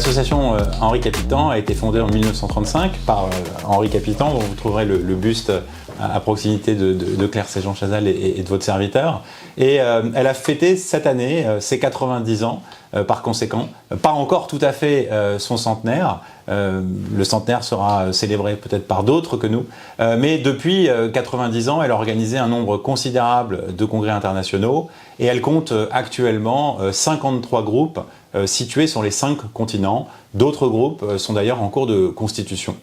L'association Henri Capitant a été fondée en 1935 par Henri Capitant, dont vous trouverez le buste à proximité de Claire Séjean-Chazal et de votre serviteur. Et elle a fêté cette année ses 90 ans, par conséquent. Pas encore tout à fait son centenaire. Le centenaire sera célébré peut-être par d'autres que nous. Mais depuis 90 ans, elle a organisé un nombre considérable de congrès internationaux et elle compte actuellement 53 groupes situés sur les 5 continents. D'autres groupes sont d'ailleurs en cours de constitution.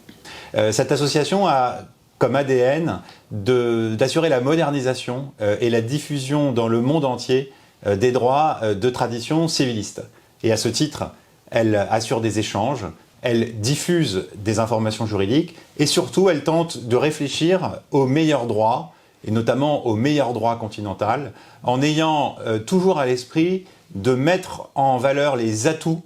Cette association a comme ADN d'assurer la modernisation et la diffusion dans le monde entier des droits de tradition civiliste. Et à ce titre, elle assure des échanges, elle diffuse des informations juridiques et surtout, elle tente de réfléchir aux meilleurs droits, et notamment au meilleur droit continental, en ayant toujours à l'esprit de mettre en valeur les atouts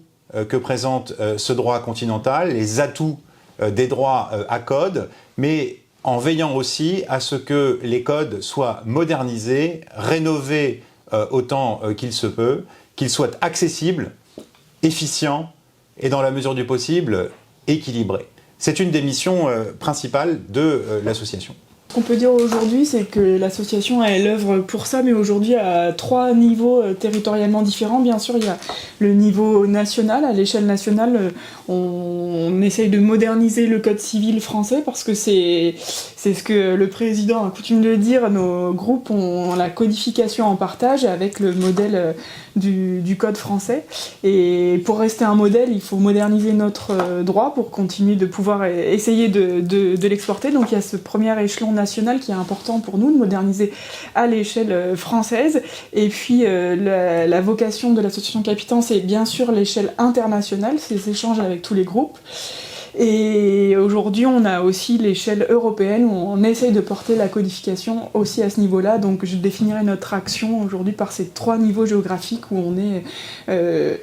que présente ce droit continental, les atouts des droits à code, mais en veillant aussi à ce que les codes soient modernisés, rénovés autant qu'il se peut, qu'ils soient accessibles, efficients et dans la mesure du possible, équilibrés. C'est une des missions principales de l'association. Ce qu'on peut dire aujourd'hui, c'est que l'association elle œuvre pour ça, mais aujourd'hui à 3 niveaux territorialement différents. Bien sûr, il y a le niveau national. À l'échelle nationale, on essaye de moderniser le code civil français parce que c'est ce que le président a coutume de dire. Nos groupes ont la codification en partage avec le modèle du code français. Et pour rester un modèle, il faut moderniser notre droit pour continuer de pouvoir essayer de l'exporter. Donc il y a ce premier échelon national qui est important pour nous, de moderniser à l'échelle française. Et puis la vocation de l'association Capitan, c'est bien sûr l'échelle internationale, ces échanges avec tous les groupes. Et aujourd'hui, on a aussi l'échelle européenne où on essaye de porter la codification aussi à ce niveau-là. Donc je définirais notre action aujourd'hui par ces 3 niveaux géographiques où on est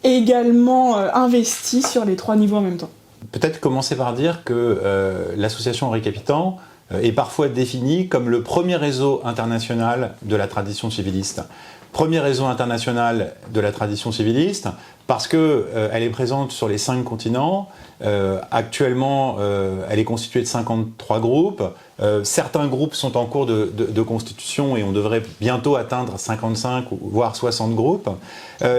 également investi sur les 3 niveaux en même temps. Peut-être commencer par dire que l'association Henri Capitant est parfois définie comme le premier réseau international de la tradition civiliste. Premier réseau international de la tradition civiliste parce qu'elle est présente sur les 5 continents. Actuellement, elle est constituée de 53 groupes. Certains groupes sont en cours de constitution et on devrait bientôt atteindre 55 voire 60 groupes.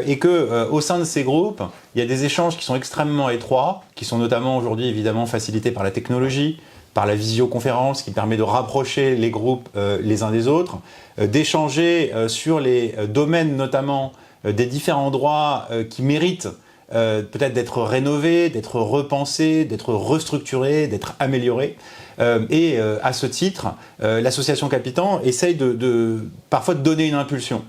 Et qu'au sein de ces groupes, il y a des échanges qui sont extrêmement étroits, qui sont notamment aujourd'hui évidemment facilités par la technologie, par la visioconférence qui permet de rapprocher les groupes les uns des autres, d'échanger sur les domaines notamment des différents droits qui méritent peut-être d'être rénovés, d'être repensés, d'être restructurés, d'être améliorés. Et à ce titre, l'association Capitan essaye parfois de donner une impulsion,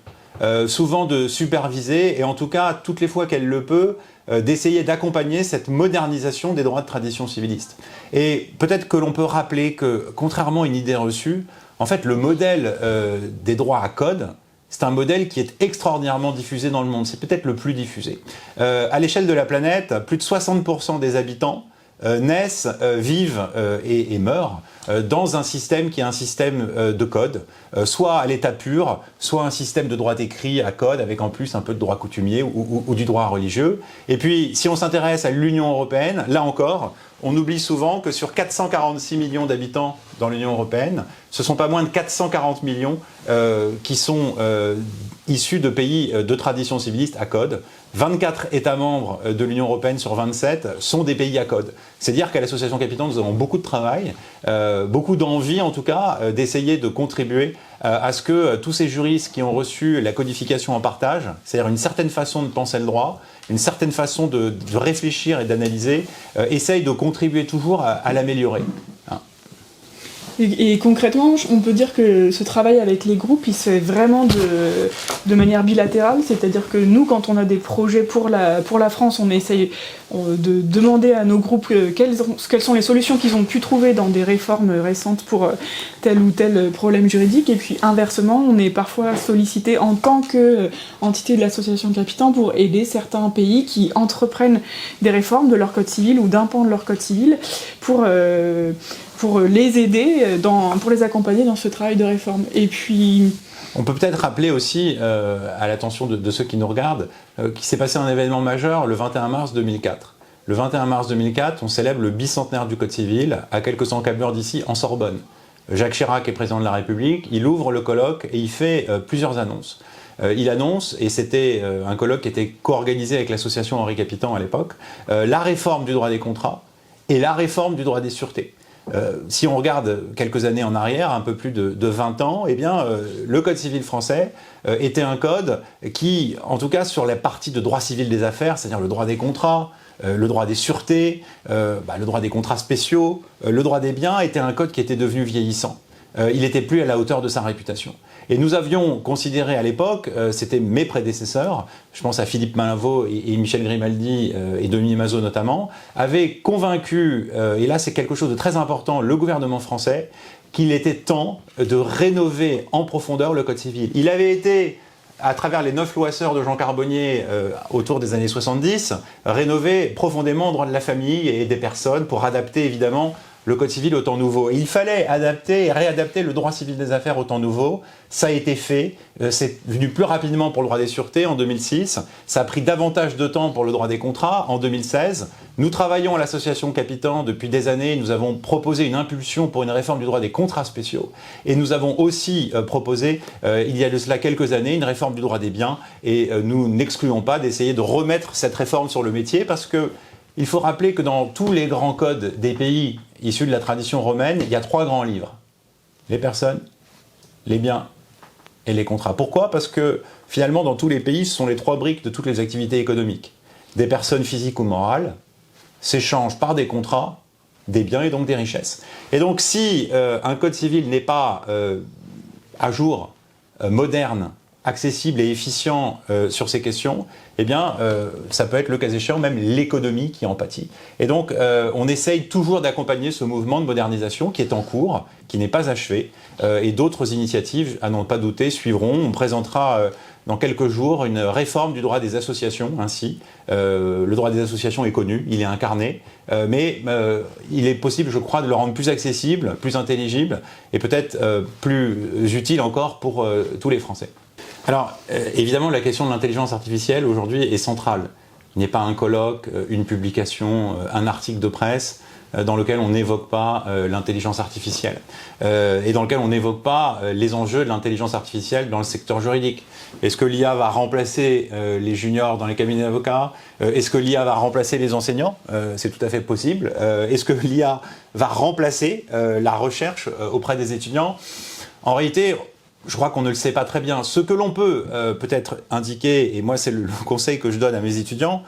souvent de superviser et en tout cas, toutes les fois qu'elle le peut, d'essayer d'accompagner cette modernisation des droits de tradition civiliste. Et peut-être que l'on peut rappeler que, contrairement à une idée reçue, en fait, le modèle des droits à code, c'est un modèle qui est extraordinairement diffusé dans le monde. C'est peut-être le plus diffusé. À l'échelle de la planète, plus de 60% des habitants naissent, vivent et meurent dans un système qui est un système de code, soit à l'état pur, soit un système de droit écrit à code avec en plus un peu de droit coutumier ou du droit religieux. Et puis, si on s'intéresse à l'Union européenne, là encore, on oublie souvent que sur 446 millions d'habitants dans l'Union européenne, ce ne sont pas moins de 440 millions qui sont issus de pays de tradition civiliste à code. 24 États membres de l'Union européenne sur 27 sont des pays à code. C'est dire qu'à l'association Capitan, nous avons beaucoup de travail, beaucoup d'envie en tout cas, d'essayer de contribuer à ce que tous ces juristes qui ont reçu la codification en partage, c'est-à-dire une certaine façon de penser le droit, une certaine façon de réfléchir et d'analyser, essayent de contribuer toujours à l'améliorer. Et concrètement, on peut dire que ce travail avec les groupes, il se fait vraiment de manière bilatérale, c'est-à-dire que nous, quand on a des projets pour la France, on essaye de demander à nos groupes quelles sont les solutions qu'ils ont pu trouver dans des réformes récentes pour tel ou tel problème juridique, et puis inversement, on est parfois sollicité en tant qu'entité de l'association Capitan pour aider certains pays qui entreprennent des réformes de leur code civil ou d'un pan de leur code civil pour pour les aider, pour les accompagner dans ce travail de réforme. Et puis... On peut peut-être rappeler aussi, à l'attention de ceux qui nous regardent, qu'il s'est passé un événement majeur le 21 mars 2004. Le 21 mars 2004, on célèbre le bicentenaire du Code civil à quelques encablures d'ici, en Sorbonne. Jacques Chirac est président de la République, il ouvre le colloque et il fait plusieurs annonces. Il annonce, et c'était un colloque qui était co-organisé avec l'association Henri Capitant à l'époque, la réforme du droit des contrats et la réforme du droit des sûretés. Si on regarde quelques années en arrière, un peu plus de 20 ans, eh bien, le Code civil français était un code qui, en tout cas sur la partie de droit civil des affaires, c'est-à-dire le droit des contrats, le droit des sûretés, le droit des contrats spéciaux, le droit des biens, était un code qui était devenu vieillissant. Il n'était plus à la hauteur de sa réputation. Et nous avions considéré à l'époque, c'était mes prédécesseurs, je pense à Philippe Malinvaud et Michel Grimaldi et Dominique Mazot notamment, avaient convaincu, et là c'est quelque chose de très important, le gouvernement français, qu'il était temps de rénover en profondeur le Code civil. Il avait été, à travers les 9 lois sœurs de Jean Carbonnier autour des années 70, rénové profondément le droit de la famille et des personnes pour adapter évidemment le Code civil au temps nouveau. Et il fallait adapter et réadapter le droit civil des affaires au temps nouveau. Ça a été fait. C'est venu plus rapidement pour le droit des sûretés en 2006. Ça a pris davantage de temps pour le droit des contrats en 2016. Nous travaillons à l'association Capitan depuis des années. Nous avons proposé une impulsion pour une réforme du droit des contrats spéciaux. Et nous avons aussi proposé, il y a de cela quelques années, une réforme du droit des biens. Et nous n'excluons pas d'essayer de remettre cette réforme sur le métier parce que il faut rappeler que dans tous les grands codes des pays issus de la tradition romaine, il y a 3 grands livres. Les personnes, les biens et les contrats. Pourquoi ? Parce que finalement, dans tous les pays, ce sont les 3 briques de toutes les activités économiques. Des personnes physiques ou morales s'échangent par des contrats, des biens et donc des richesses. Et donc si un code civil n'est pas à jour, moderne, accessible et efficient sur ces questions, eh bien, ça peut être le cas échéant même l'économie qui en pâtit. Et donc, on essaye toujours d'accompagner ce mouvement de modernisation qui est en cours, qui n'est pas achevé, et d'autres initiatives, à n'en pas douter, suivront. On présentera dans quelques jours une réforme du droit des associations, ainsi. Le droit des associations est connu, il est incarné, mais il est possible, je crois, de le rendre plus accessible, plus intelligible, et peut-être plus utile encore pour tous les Français. Alors, évidemment, la question de l'intelligence artificielle aujourd'hui est centrale. Il n'est pas un colloque, une publication, un article de presse dans lequel on n'évoque pas l'intelligence artificielle et dans lequel on n'évoque pas les enjeux de l'intelligence artificielle dans le secteur juridique. Est-ce que l'IA va remplacer les juniors dans les cabinets d'avocats ? Est-ce que l'IA va remplacer les enseignants ? C'est tout à fait possible. Est-ce que l'IA va remplacer la recherche auprès des étudiants ? En réalité, je crois qu'on ne le sait pas très bien. Ce que l'on peut peut-être indiquer, et moi c'est le conseil que je donne à mes étudiants,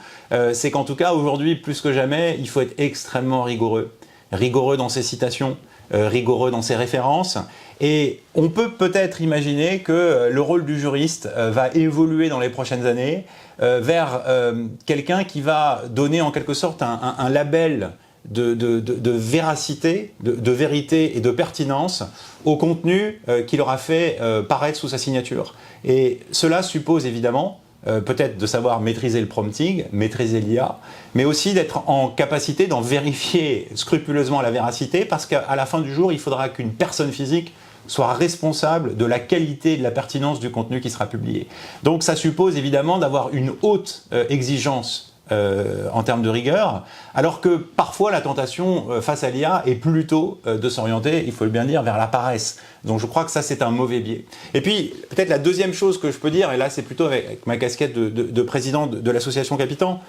c'est qu'en tout cas aujourd'hui, plus que jamais, il faut être extrêmement rigoureux. Rigoureux dans ses citations, rigoureux dans ses références. Et on peut peut-être imaginer que le rôle du juriste va évoluer dans les prochaines années vers quelqu'un qui va donner en quelque sorte un label de véracité, de vérité et de pertinence au contenu qu'il aura fait paraître sous sa signature. Et cela suppose évidemment peut-être de savoir maîtriser le prompting, maîtriser l'IA, mais aussi d'être en capacité d'en vérifier scrupuleusement la véracité, parce qu'à la fin du jour, il faudra qu'une personne physique soit responsable de la qualité et de la pertinence du contenu qui sera publié. Donc ça suppose évidemment d'avoir une haute exigence en termes de rigueur, alors que parfois la tentation face à l'IA est plutôt de s'orienter, il faut le bien dire, vers la paresse. Donc je crois que ça c'est un mauvais biais. Et puis peut-être la deuxième chose que je peux dire, et là c'est plutôt avec ma casquette de président de l'association Capitan,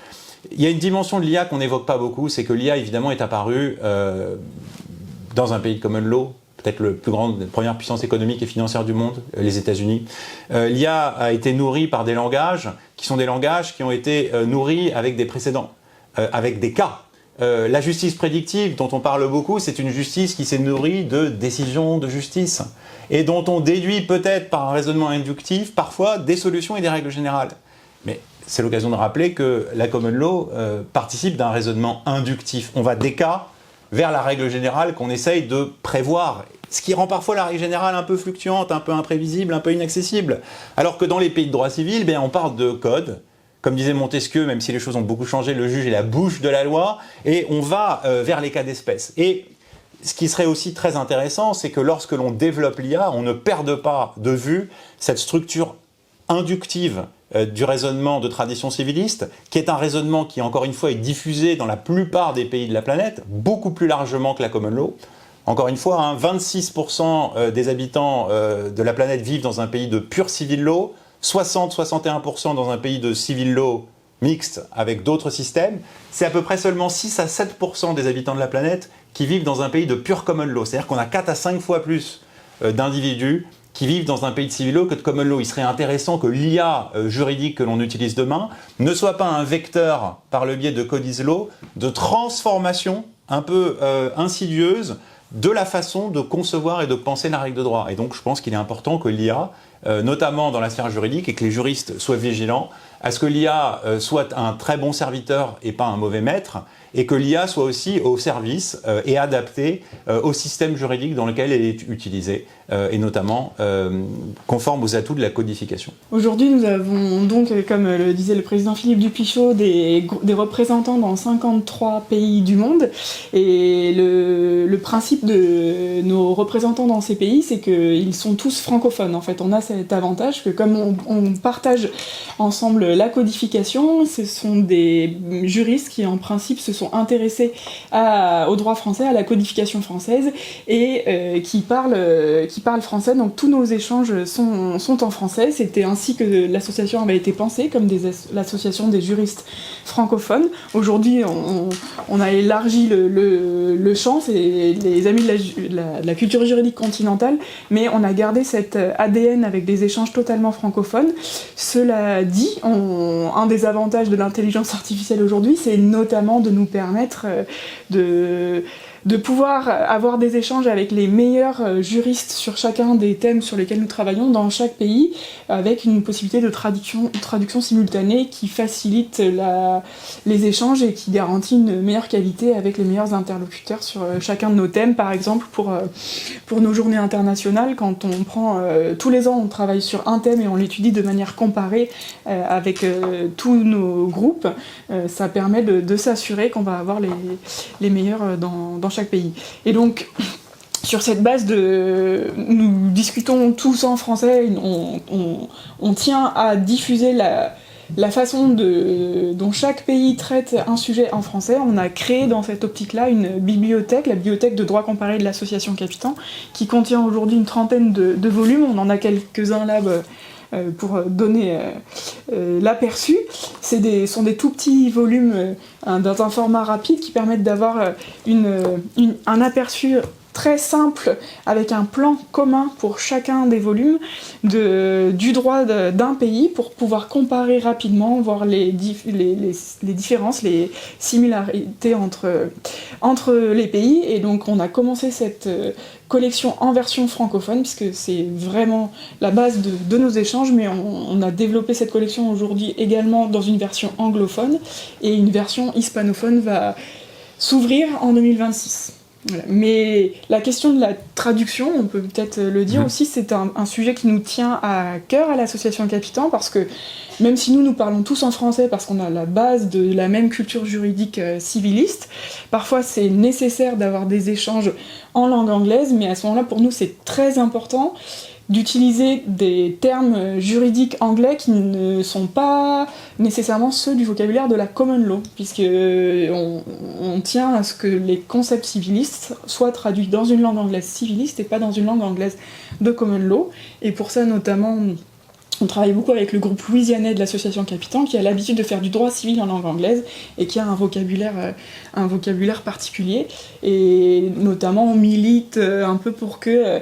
il y a une dimension de l'IA qu'on n'évoque pas beaucoup, c'est que l'IA évidemment est apparue dans un pays de common law, peut-être la première puissance économique et financière du monde, les États-Unis. L'IA a été nourrie par des langages qui sont des langages qui ont été nourris avec des précédents, avec des cas. La justice prédictive, dont on parle beaucoup, c'est une justice qui s'est nourrie de décisions de justice et dont on déduit peut-être par un raisonnement inductif parfois des solutions et des règles générales. Mais c'est l'occasion de rappeler que la common law participe d'un raisonnement inductif. On va des cas vers la règle générale qu'on essaye de prévoir, ce qui rend parfois la règle générale un peu fluctuante, un peu imprévisible, un peu inaccessible. Alors que dans les pays de droit civil, on parle de code. Comme disait Montesquieu, même si les choses ont beaucoup changé, le juge est la bouche de la loi, et on va vers les cas d'espèce. Et ce qui serait aussi très intéressant, c'est que lorsque l'on développe l'IA, on ne perde pas de vue cette structure inductive du raisonnement de tradition civiliste, qui est un raisonnement qui, encore une fois, est diffusé dans la plupart des pays de la planète, beaucoup plus largement que la common law. Encore une fois, 26% des habitants de la planète vivent dans un pays de pure civil law, 60-61% dans un pays de civil law mixte avec d'autres systèmes. C'est à peu près seulement 6 à 7% des habitants de la planète qui vivent dans un pays de pure common law. C'est-à-dire qu'on a 4 à 5 fois plus d'individus qui vivent dans un pays de civil law que de common law. Il serait intéressant que l'IA juridique que l'on utilise demain ne soit pas un vecteur, par le biais de Codice Law, de transformation un peu insidieuse de la façon de concevoir et de penser la règle de droit. Et donc je pense qu'il est important que l'IA, notamment dans la sphère juridique, et que les juristes soient vigilants à ce que l'IA soit un très bon serviteur et pas un mauvais maître, et que l'IA soit aussi au service et adaptée au système juridique dans lequel elle est utilisée, et notamment conforme aux atouts de la codification. Aujourd'hui, nous avons donc, comme le disait le président Philippe Dupichot, des représentants dans 53 pays du monde. Et le principe de nos représentants dans ces pays, c'est qu'ils sont tous francophones. En fait, on a cet avantage que comme on partage ensemble la codification, ce sont des juristes qui, en principe, se sont intéressés au droit français, à la codification française, et qui parlent français. Donc tous nos échanges sont en français. C'était ainsi que l'association avait été pensée, comme l'association des juristes francophones. Aujourd'hui, on a élargi le champ, c'est les amis de la culture juridique continentale, mais on a gardé cet ADN avec des échanges totalement francophones. Cela dit, un des avantages de l'intelligence artificielle aujourd'hui, c'est notamment de nous permettre de pouvoir avoir des échanges avec les meilleurs juristes sur chacun des thèmes sur lesquels nous travaillons dans chaque pays, avec une possibilité de traduction simultanée qui facilite les échanges et qui garantit une meilleure qualité avec les meilleurs interlocuteurs sur chacun de nos thèmes. Par exemple, pour nos journées internationales, quand on prend tous les ans, on travaille sur un thème et on l'étudie de manière comparée avec tous nos groupes, ça permet de s'assurer qu'on va avoir les meilleurs dans chaque pays. Et donc, sur cette base nous discutons tous en français, on tient à diffuser la façon dont chaque pays traite un sujet en français. On a créé dans cette optique-là une bibliothèque, la bibliothèque de droit comparé de l'association Capitan, qui contient aujourd'hui une trentaine de volumes. On en a quelques-uns là pour donner l'aperçu. Sont des tout petits volumes dans un format rapide qui permettent d'avoir un aperçu très simple, avec un plan commun pour chacun des volumes du droit d'un pays, pour pouvoir comparer rapidement, voir les différences, les similarités entre les pays. Et donc on a commencé cette collection en version francophone, puisque c'est vraiment la base de nos échanges, mais on a développé cette collection aujourd'hui également dans une version anglophone, et une version hispanophone va s'ouvrir en 2026. Voilà. Mais la question de la traduction, on peut peut-être le dire aussi, c'est un sujet qui nous tient à cœur à l'association Capitan, parce que même si nous parlons tous en français parce qu'on a la base de la même culture juridique civiliste, parfois c'est nécessaire d'avoir des échanges en langue anglaise, mais à ce moment-là, pour nous, c'est très important d'utiliser des termes juridiques anglais qui ne sont pas nécessairement ceux du vocabulaire de la common law, puisque on tient à ce que les concepts civilistes soient traduits dans une langue anglaise civiliste et pas dans une langue anglaise de common law. Et pour ça, notamment, on travaille beaucoup avec le groupe louisianais de l'association Capitan, qui a l'habitude de faire du droit civil en langue anglaise et qui a un vocabulaire particulier. Et notamment, on milite un peu pour que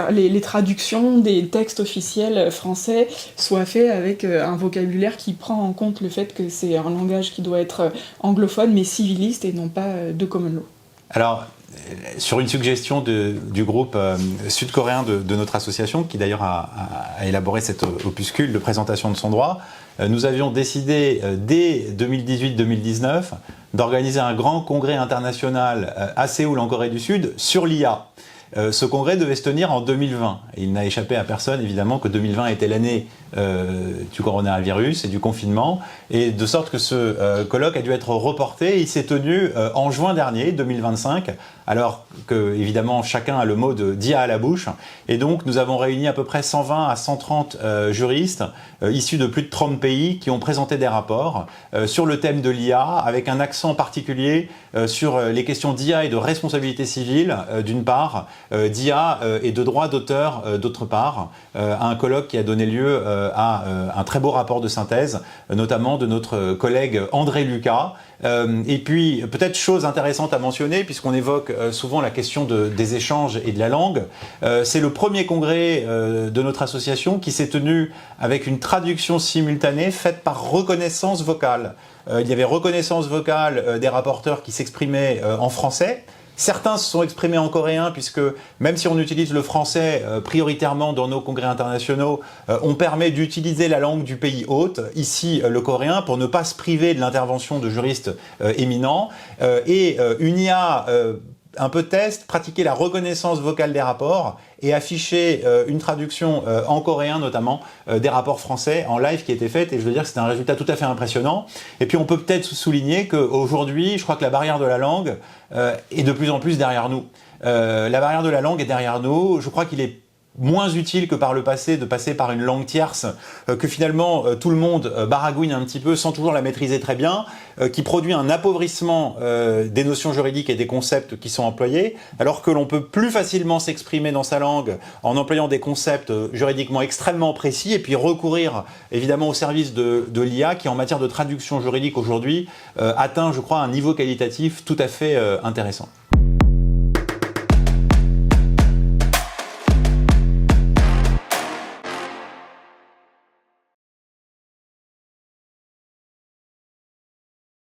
les traductions des textes officiels français soient faites avec un vocabulaire qui prend en compte le fait que c'est un langage qui doit être anglophone mais civiliste et non pas de common law. Alors, sur une suggestion du groupe sud-coréen de notre association, qui d'ailleurs a élaboré cet opuscule de présentation de son droit, nous avions décidé dès 2018-2019 d'organiser un grand congrès international à Séoul en Corée du Sud sur l'IA. Ce congrès devait se tenir en 2020. Et il n'a échappé à personne, évidemment, que 2020 était l'année du coronavirus et du confinement, et de sorte que ce colloque a dû être reporté. Il s'est tenu en juin dernier, 2025, alors que, évidemment, chacun a le mot d'IA à la bouche. Et donc, nous avons réuni à peu près 120 à 130 juristes issus de plus de 30 pays qui ont présenté des rapports sur le thème de l'IA, avec un accent particulier sur les questions d'IA et de responsabilité civile, d'une part, d'IA et de droit d'auteur, d'autre part, un colloque qui a donné lieu à un très beau rapport de synthèse, notamment de notre collègue André Lucas. Et puis, peut-être chose intéressante à mentionner, puisqu'on évoque souvent la question des échanges et de la langue, c'est le premier congrès de notre association qui s'est tenu avec une traduction simultanée faite par reconnaissance vocale. Il y avait reconnaissance vocale des rapporteurs qui s'exprimaient en français. Certains se sont exprimés en coréen, puisque même si on utilise le français prioritairement dans nos congrès internationaux, on permet d'utiliser la langue du pays hôte, ici le coréen, pour ne pas se priver de l'intervention de juristes éminents. Et une IA un peu test, pratiquer la reconnaissance vocale des rapports et afficher une traduction en coréen notamment des rapports français en live qui étaient faits, et je veux dire que c'est un résultat tout à fait impressionnant. Et puis on peut peut-être souligner qu'aujourd'hui, je crois que la barrière de la langue est de plus en plus derrière nous. La barrière de la langue est derrière nous. Je crois qu'il est moins utile que par le passé de passer par une langue tierce que finalement tout le monde baragouine un petit peu sans toujours la maîtriser très bien, qui produit un appauvrissement des notions juridiques et des concepts qui sont employés, alors que l'on peut plus facilement s'exprimer dans sa langue en employant des concepts juridiquement extrêmement précis, et puis recourir évidemment au service de l'IA qui, en matière de traduction juridique aujourd'hui, atteint, je crois, un niveau qualitatif tout à fait intéressant.